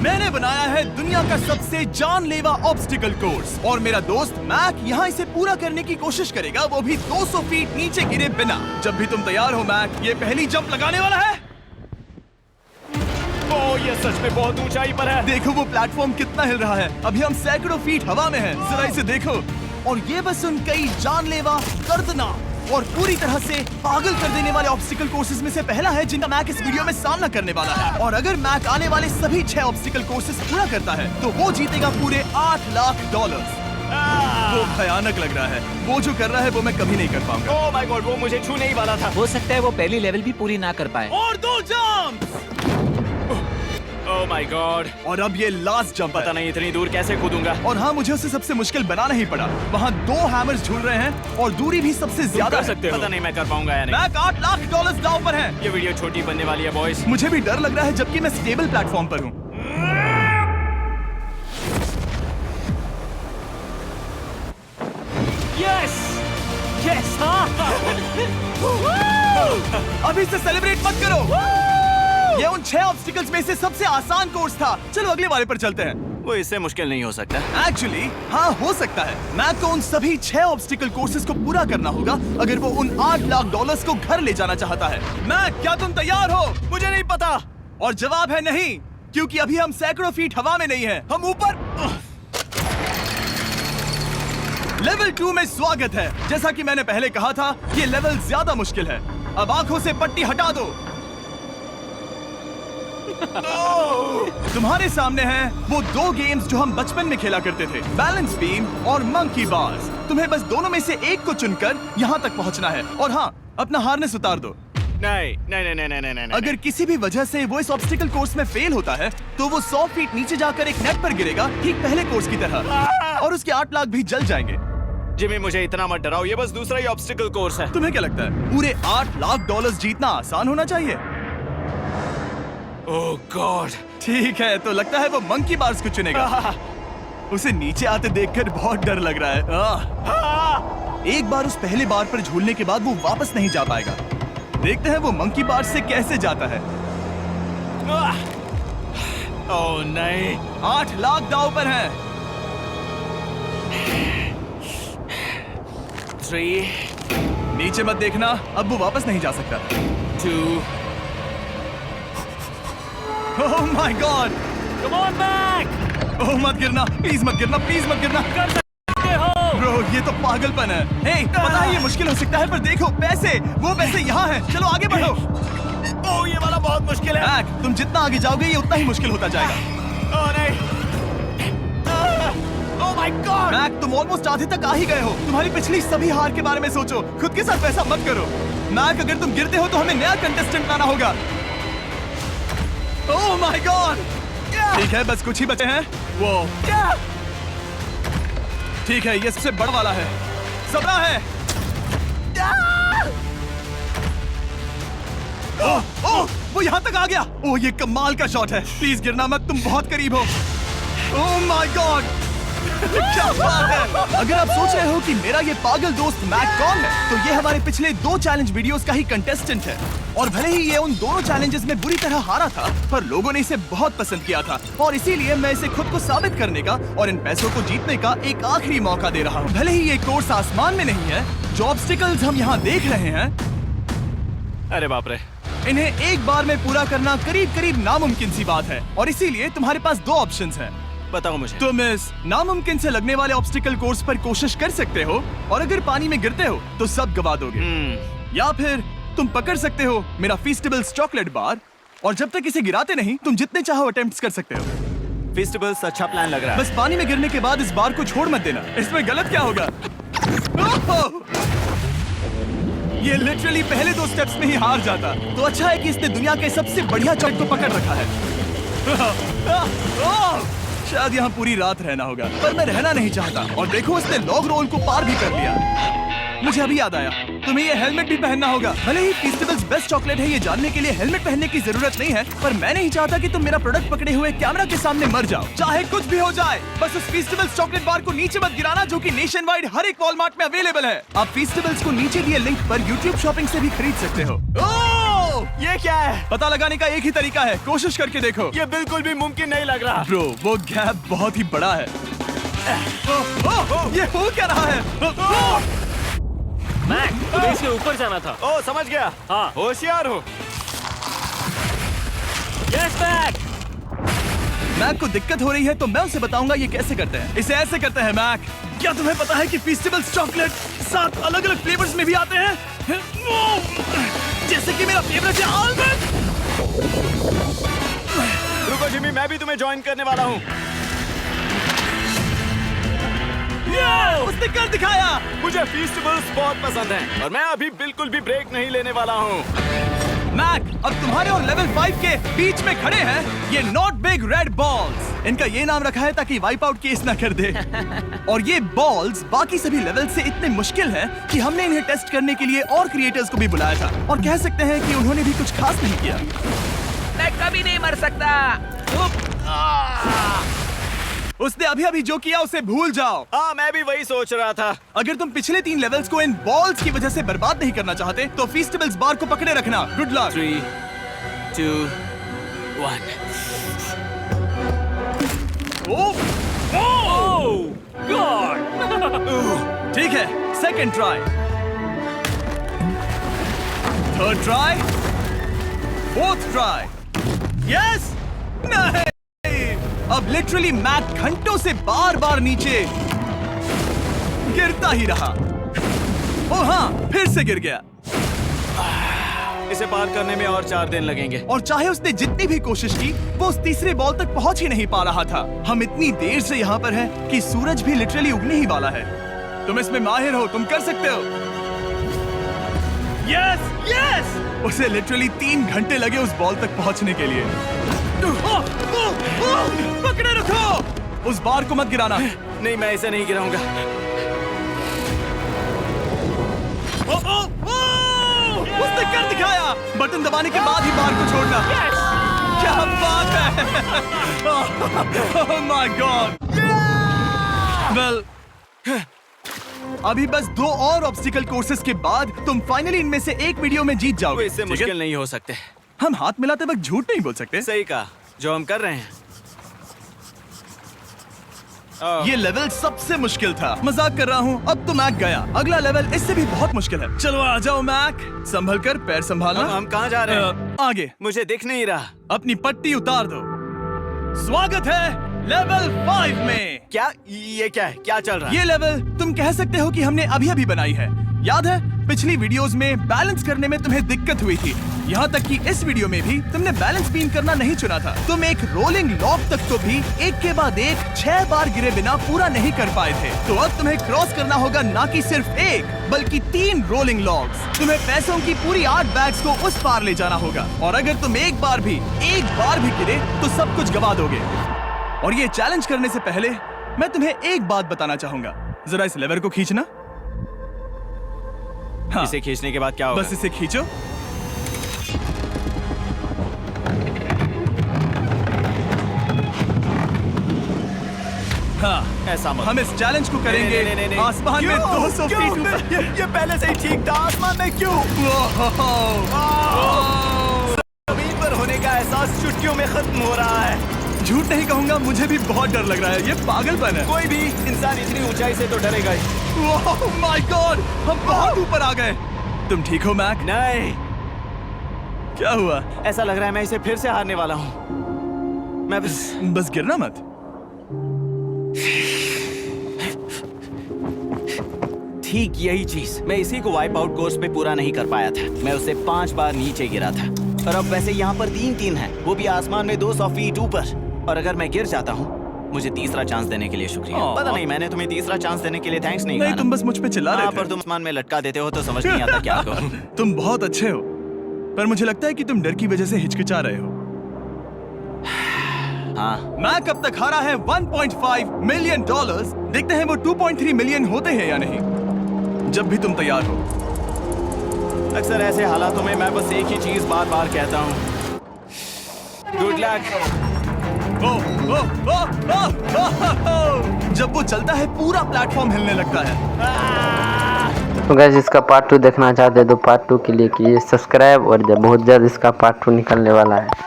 मैंने बनाया है दुनिया का सबसे जानलेवा ऑब्स्टिकल कोर्स और मेरा दोस्त मैक यहाँ इसे पूरा करने की कोशिश करेगा, वो भी 200 फीट नीचे गिरे बिना। जब भी तुम तैयार हो मैक, ये पहली जंप लगाने वाला है। ओह, ये सच में बहुत ऊंचाई पर है। देखो वो प्लेटफॉर्म कितना हिल रहा है। अभी हम सैकड़ों फीट हवा में हैं। जरा इसे देखो। और ये बस उन कई जानलेवा, दर्दनाक और पूरी तरह से पागल कर देने वाले ऑब्स्टिकल कोर्सेज में से पहला है जिनका मैक इस वीडियो में सामना करने वाला है। और अगर मैक आने वाले सभी 6 ऑब्स्टिकल कोर्सेज पूरा करता है तो वो जीतेगा पूरे $8 लाख। वो भयानक लग रहा है। वो जो कर रहा है वो मैं कभी नहीं कर पाऊंगा। ओह माय गॉड, वो मुझे छूने ही वाला था। हो सकता है वो पहली लेवल भी पूरी ना कर पाए। और 2 जंप। Oh my God. और अब ये लास्ट जंप। पता नहीं इतनी दूर कैसे कूदूंगा। और हाँ, मुझे उसे सबसे मुश्किल बनाना ही पड़ा। वहाँ 2 हैमर्स झूल रहे हैं और दूरी भी सबसे ज्यादा कर सकते हो। पता नहीं मैं कर पाऊंगा या नहीं। मैक $8 लाख दांव पर है। ये वीडियो छोटी बनने वाली है बॉयज। मुझे भी डर लग रहा है जबकि मैं स्टेबल प्लेटफॉर्म पर हूँ। Yes yes. अभी से सेलिब्रेट मत करो। ये उन 6 ऑब्स्टिकल्स में से सबसे आसान कोर्स था। चलो अगले वाले पर चलते हैं। वो इससे मुश्किल नहीं हो सकता। एक्चुअली हाँ, हो सकता है। मैक को उन सभी 6 ऑब्स्टिकल कोर्सेज को पूरा करना होगा अगर वो उन $8 लाख को घर ले जाना चाहता है। मैक, क्या तुम तैयार हो? मुझे नहीं पता। और जवाब है नहीं, क्योंकि अभी हम सैकड़ों फीट हवा में नहीं हैं। हम ऊपर। लेवल 2 में स्वागत है। जैसा कि मैंने पहले कहा था, ये लेवल ज्यादा मुश्किल है। अब आंखों से पट्टी हटा दो। तुम्हारे सामने हैं वो 2 गेम्स जो हम बचपन में खेला करते थे, बैलेंस बीम और मंकी बार्स। तुम्हें बस दोनों में से एक को चुनकर यहाँ तक पहुँचना है। और हाँ, अपना हार्नेस उतार दो। नहीं नहीं नहीं नहीं नहीं नहीं। अगर किसी भी वजह से वो इस ऑब्स्टिकल कोर्स में फेल होता है तो वो 100 फीट नीचे जाकर एक नेट पर गिरेगा, ठीक पहले कोर्स की तरह, और उसके 8 लाख भी जल जाएंगे। जिमी, मुझे इतना मत डराओ। ये बस दूसरा ही ऑब्स्टिकल कोर्स है। तुम्हें क्या लगता है पूरे $8 लाख जीतना आसान होना चाहिए? ओह गॉड। ठीक है, तो लगता है वो मंकी बार्स को चुनेगा। उसे नीचे आते देखकर बहुत डर लग रहा है। एक बार उस पहले बार पर झूलने के बाद वो वापस नहीं जा पाएगा। देखते हैं वो मंकी बार्स से कैसे जाता है। ओह नहीं। 8 लाख दांव पर हैं। 3 नीचे मत देखना, अब वो वापस नहीं जा सकता। 2 oh my God. Come on back. Oh मत गिरना, प्लीज मत गिरना, प्लीज मत गिरना। कर सकते हो। ब्रो, ये तो पागलपन है। हे, पता है ये मुश्किल हो सकता है, पर देखो पैसे, वो पैसे यहाँ हैं। चलो आगे बढ़ो। ओह, ये वाला बहुत मुश्किल है। मैक, तुम जितना आगे जाओगे ये उतना ही मुश्किल होता जाएगा। ओह नहीं। ओह माय गॉड। मैक, तुम ऑलमोस्ट आधे तक आ ही गए हो। तुम्हारी पिछली सभी हार के बारे में सोचो। खुद के साथ वैसा मत करो। मैक, अगर तुम गिरते हो तो हमें नया कंटेस्टेंट लाना होगा। ओह माय गॉड। ठीक है, बस कुछ ही बचे हैं। वो ठीक है, ये सबसे बड़ा वाला है। सबरा है। ओह, वो यहाँ तक आ गया। ओह, ये कमाल का शॉट है। प्लीज गिरना मत, तुम बहुत करीब हो। ओह माय गॉड, क्या बात है। अगर आप सोच रहे हो कि मेरा ये पागल दोस्त मैक कौन है, तो ये हमारे पिछले 2 चैलेंज वीडियोस का ही कंटेस्टेंट है। और भले ही ये उन दोनों चैलेंजेस में बुरी तरह हारा था, पर लोगों ने इसे बहुत पसंद किया था। और इसीलिए मैं इसे खुद को साबित करने का और इन पैसों को जीतने का एक आखिरी मौका दे रहा हूँ। भले ही ये कोर्स आसमान में नहीं है, जो ऑब्स्टिकल्स हम यहाँ देख रहे हैं, अरे बाप रे, इन्हें एक बार में पूरा करना करीब करीब नामुमकिन सी बात है। और इसीलिए तुम्हारे पास 2 ऑप्शंस हैं। बताओ मुझे। तुम इस नामुमकिन से लगने वाले ऑब्स्टिकल कोर्स पर कोशिश कर सकते हो, और अगर पानी में गिरते हो तो सब गवा दोगे। या फिर तुम पकड़ सकते हो मेरा फीस्टेबल्स चॉकलेट बार, और जब तक इसे गिराते नहीं तुम जितने चाहो अटेम्प्ट्स कर सकते हो। फेस्टिवल्स अच्छा प्लान लग रहा है। बस पानी में गिरने के बाद इस बार को छोड़ मत देना। इसमें गलत क्या होगा? ये लिटरली पहले 2 स्टेप्स में ही हार जाता। तो अच्छा है कि इसने दुनिया के सबसे बढ़िया चॉकलेट को पकड़ रखा है। शायद यहाँ पूरी रात रहना होगा, पर मैं रहना नहीं चाहता। और देखो, इसने लॉग रोल को पार भी कर लिया। मुझे अभी याद आया, तुम्हें ये हेलमेट भी पहनना होगा। भले ही फेस्टिवल्स बेस्ट चॉकलेट है, ये जानने के लिए हेलमेट पहनने की जरूरत नहीं है, पर मैं नहीं चाहता कि तुम मेरा प्रोडक्ट पकड़े हुए कैमरा के सामने मर जाओ। चाहे कुछ भी हो जाए, बस उस फेस्टिवल्स चॉकलेट बार को नीचे मत गिराना, जो कि नेशन वाइड हर एक वॉलमार्ट में अवेलेबल है। आप फेस्टिवल्स को नीचे दिए लिंक पर यूट्यूब शॉपिंग से भी खरीद सकते हो। ओह! ये क्या है? पता लगाने का एक ही तरीका है, कोशिश करके देखो। ये बिल्कुल भी मुमकिन नहीं लग रहा। ब्रो, वो गैप बहुत ही बड़ा है। ये हो क्या रहा है? मैक, तुम्हें इसके ऊपर जाना था। ओ, समझ गया। हाँ। होशियार हो। Yes Mac. मैक को दिक्कत हो रही है तो मैं उसे बताऊंगा ये कैसे करते हैं। इसे ऐसे करते हैं मैक। क्या तुम्हें पता है कि फेस्टिवल्स चॉकलेट 7 अलग-अलग फ्लेवर्स में भी आते हैं? जैसे कि मेरा फेवरेट है आलमंड। रुको जिमी, मैं भी तुम्हें ज्वाइन करने वाला हूँ। उसने कर दिखाया। मुझे फेस्टिवल्स बहुत पसंद हैं और मैं अभी बिल्कुल भी ब्रेक नहीं लेने वाला हूँ। मैक, अब तुम्हारे और लेवल 5 के बीच में खड़े हैं ये नॉट बिग रेड बॉल्स। इनका ये नाम रखा है ताकि वाइप आउट केस ना कर दे। और ये बॉल्स बाकी सभी लेवल से इतने मुश्किल हैं कि हमने इन्हें टेस्ट करने के लिए और क्रिएटर्स को भी बुलाया था। और कह सकते हैं कि उन्होंने भी कुछ खास नहीं किया। मैं कभी नहीं मर सकता। उसने अभी जो किया उसे भूल जाओ। हाँ, मैं भी वही सोच रहा था। अगर तुम पिछले 3 लेवल्स को इन बॉल्स की वजह से बर्बाद नहीं करना चाहते तो फेस्टिवल्स बार को पकड़े रखना। Good luck. 3, 2, 1। ठीक है, second try, third try, fourth try. Yes, नहीं। अब लिटरली मैक घंटों से बार नीचे गिरता ही रहा। ओ हाँ, फिर से गिर गया। इसे पार करने में और 4 दिन लगेंगे। और चाहे उसने जितनी भी कोशिश की, वो उस तीसरे बॉल तक पहुंच ही नहीं पा रहा था। हम इतनी देर से यहाँ पर हैं कि सूरज भी लिटरली उगने ही वाला है। तुम इसमें माहिर हो, तुम कर सकते हो। Yes, yes! उसे लिटरली 3 घंटे लगे उस बॉल तक पहुंचने के लिए। पकड़े रखो! उस बार को मत गिराना। नहीं, मैं इसे नहीं गिराऊंगा। उसने कर दिखाया। बटन दबाने के बाद ही बार को छोड़ना। क्या बात है! Oh my God! Well, अभी बस 2 और ऑब्स्टिकल कोर्सेस के बाद तुम फाइनली इनमें से एक वीडियो में जीत वो जाओगे। इससे ठीक है? मुश्किल नहीं हो सकते। हम हाथ मिलाते वक्त झूठ नहीं बोल सकते। सही कहा, जो हम कर रहे हैं। ये लेवल सबसे मुश्किल था। मजाक कर रहा हूँ। अब तो मैक गया। अगला लेवल इससे भी बहुत मुश्किल है। चलो आ जाओ मैक। संभल कर, पैर संभालना। हम कहाँ जा रहे हैं? आगे। मुझे दिख नहीं रहा। अपनी पट्टी उतार दो। स्वागत है लेवल 5 में। क्या? ये क्या है? क्या चल रहा है? ये लेवल तुम कह सकते हो कि हमने अभी बनाई है। याद है पिछली वीडियोस में बैलेंस करने में तुम्हें दिक्कत हुई थी। यहाँ तक कि इस वीडियो में भी तुमने बैलेंस बीम करना नहीं चुना था। तुम एक रोलिंग लॉक तक तो भी एक के बाद एक 6 बार गिरे बिना पूरा नहीं कर पाए थे। तो अब तुम्हें क्रॉस करना होगा ना कि सिर्फ एक बल्कि 3 रोलिंग लॉक्स। तुम्हें पैसों की पूरी 8 बैग्स को उस पार ले जाना होगा। और अगर तुम एक बार भी गिरे तो सब कुछ गवा दोगे। और ये चैलेंज करने से पहले मैं तुम्हें एक बात बताना चाहूंगा। जरा इस लेवर को खींचना। हाँ, इसे खींचने के बाद क्या होगा? बस इसे खींचो। हाँ, ऐसा मत। हम इस चैलेंज को करेंगे नहीं। आसमान में 200 क्यों? फीट। ये पहले से ही ठीक था। आसमान में क्यों? जमीन पर होने का एहसास चुटकियों में खत्म हो रहा है। झूठ नहीं कहूंगा, मुझे भी बहुत डर लग रहा है। ये पागलपन है। कोई भी इंसान इतनी ऊंचाई से तो डरेगा ही। ओह माय गॉड, हम बहुत ऊपर आ गए। तुम ठीक हो मैक? नहीं, क्या हुआ? ऐसा लग रहा है मैं इसे फिर से हारने वाला हूँ। मैं बस गिरना मत। ठीक यही चीज मैं इसी को वाइप आउट कोर्स पे पूरा नहीं कर पाया था। मैं उससे 5 बार नीचे गिरा था और अब वैसे यहाँ पर 3 हैं, वो भी आसमान में 200 फीट ऊपर। और अगर मैं गिर जाता हूँ, मुझे तीसरा चांस देने के लिए शुक्रिया। पता नहीं मैंने तुम्हें तीसरा चांस देने के लिए थैंक्स नहीं कहा नहीं, ना। तुम बस मुझ पे चिल्ला रहे थे। पर तुम आसमान में लटका देते हो तो समझ नहीं आता क्या करूं। तुम बहुत अच्छे हो, पर मुझे लगता है कि तुम डर की वजह से हिचकिचा रहे हो। हाँ, मैक अब तक हारा है $1.5 मिलियन। देखते हैं वो 2.3 मिलियन होते हैं या नहीं। जब भी तुम तैयार हो। अक्सर ऐसे हालातों में मैं बस एक ही चीज बार-बार कहता हूँ, गुड लक। जब वो चलता है पूरा प्लेटफॉर्म हिलने लगता है। तो गाइस इसका पार्ट 2 देखना चाहते हैं तो पार्ट 2 के लिए कीजिए सब्सक्राइब और जब बहुत जल्द इसका पार्ट 2 निकलने वाला है।